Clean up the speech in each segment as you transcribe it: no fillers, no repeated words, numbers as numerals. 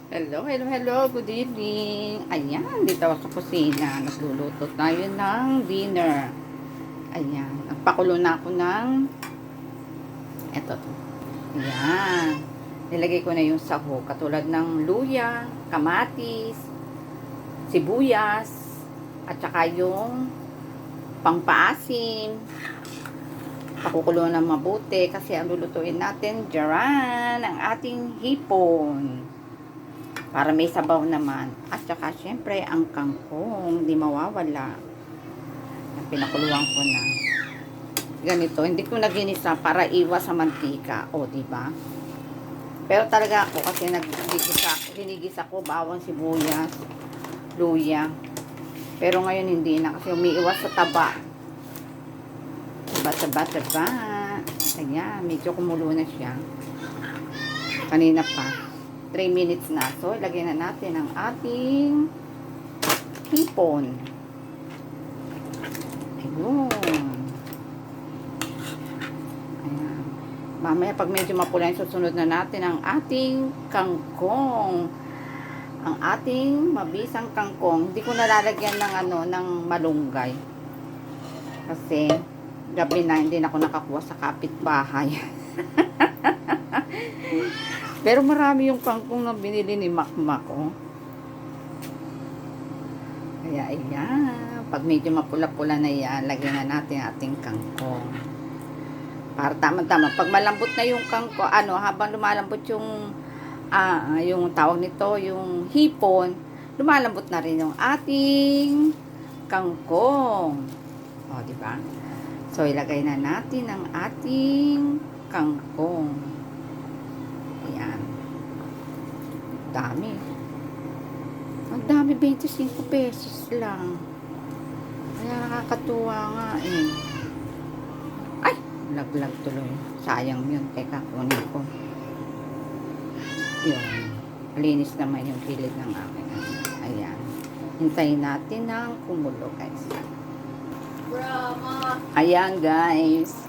Hello, hello, hello. Good evening. Ayan, dito ako sa kusina. Nagluluto tayo ng dinner. Ayan, nagpakulo na ako ng eto to. Ayan. Nilagay ko na yung sahog. Katulad ng luya, kamatis, sibuyas, at saka yung pangpaasim. Pakukulo na mabuti kasi ang lulutuin natin, jaran, ang ating hipon. Para may sabaw naman. At saka, syempre, ang kangkong. Di mawawala. Pinakuluan ko na. Ganito. Hindi ko na ginisa para iwas sa mantika. O, diba? Pero talaga ako, kasi ginigisa ko, bawang sibuyas, luya. Pero ngayon hindi na. Kasi umiiwas sa taba. Taba. Ayan, medyo kumulo na siya. Kanina pa. 3 minutes na. So, ilagay na natin ang ating hipon. Ayun. Ayan. Mamaya, pag medyo mapula yung susunod na natin ang ating kangkong. Ang ating mabisang kangkong. Hindi ko nalalagyan ng ng malunggay. Kasi, gabi na, hindi na ako nakakuha sa kapitbahay. Pero marami yung kangkong na binili ni Makmak, oh. Kaya, ayan. Pag medyo mapula-pula na yan, lagyan na natin ating kangkong. Para tama-tama. Pag malambot na yung kangkong, habang lumalambot yung tawag nito, yung hipon, lumalambot na rin yung ating kangkong. O, diba? So, ilagay na natin ang ating kangkong. Ayan. Dami. Ang dami, 25 pesos lang. Kaya nakakatuwa nga eh. Ay! Laglag tuloy. Sayang yun. Teka, kunin ko. Yun. Linis naman yung pilit ng akin. Ayan. Hintayin natin ng kumulo, guys. Ayan, guys.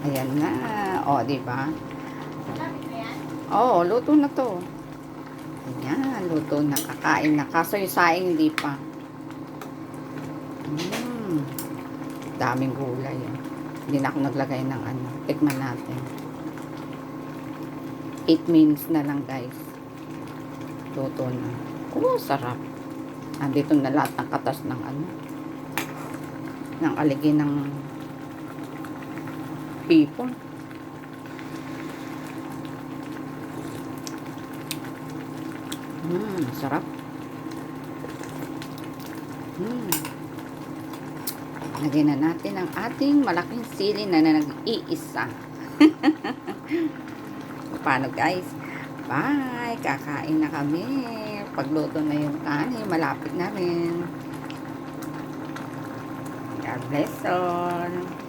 Ayan na. O, diba? Oo, luto na to. Ayan, luto na. Kakain na. Kaso yung saing hindi pa. Daming gulay. Hindi na ako naglagay ng Tikman natin. 8 minutes na lang, guys. Luto na. Oh, sarap. Andito na lahat ng katas ng ng aligi ng hipon. Sarap. Lagyan na natin ang ating malaking sili na nag-iisa. Paano, guys? Bye! Kakain na kami. Pagluto na yung kanin, malapit na rin. God bless all.